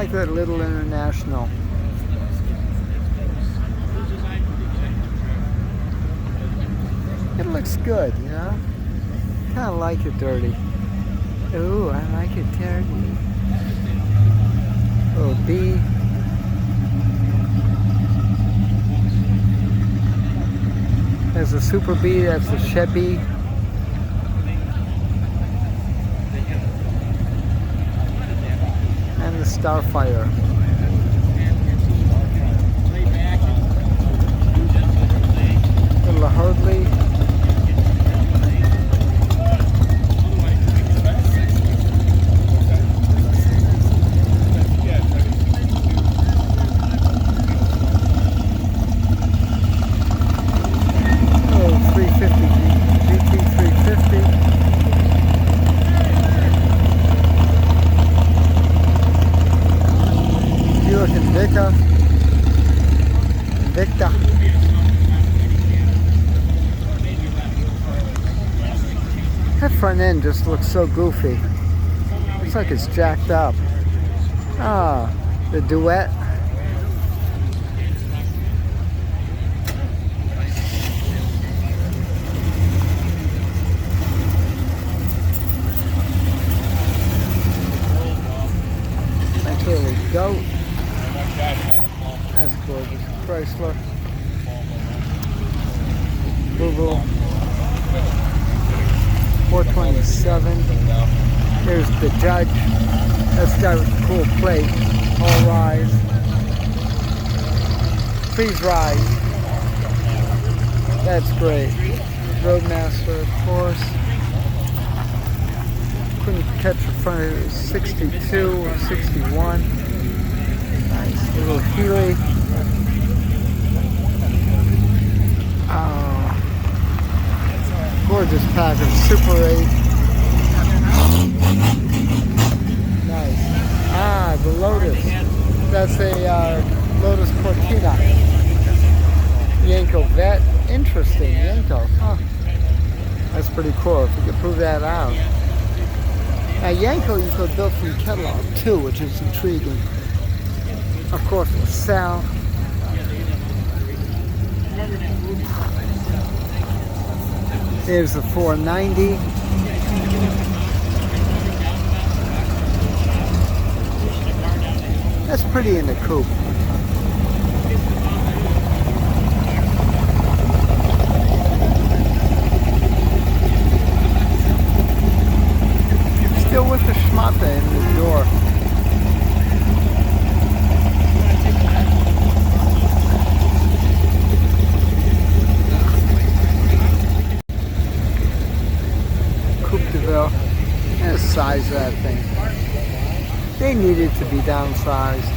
like that little International. It looks good, you know? Kind of like it dirty. Ooh, I like it dirty. Little B. There's a Super B, that's a Chevy. And the Starfire. Little Hardley. Victor. That front end just looks so goofy. Looks like it's jacked up. Ah, the Duet. Nice little goat. That's gorgeous. Chrysler. Google. 427. Here's the Judge. That's the guy with the cool plate. All rise. Please rise. That's great. Roadmaster, of course. Couldn't catch the front. It was 62 or 61. Nice little Healy. Gorgeous package, Super 8. Nice. Ah, the Lotus. That's a Lotus Cortina. Yanko Vet. Interesting, Yanko. Huh. That's pretty cool if you could prove that out. Now, Yanko you could build from catalog too, which is intriguing. Of course, LaSalle. Here's the 490. That's pretty in the coupe. Still with the schmata in the door. And the size of that thing. They needed to be downsized.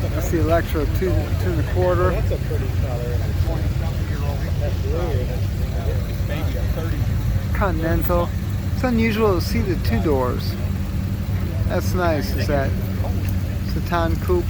That's the Electra 2 2.25. That's a pretty color. Continental. It's unusual to see the two doors. That's nice. Is that Satan coupe?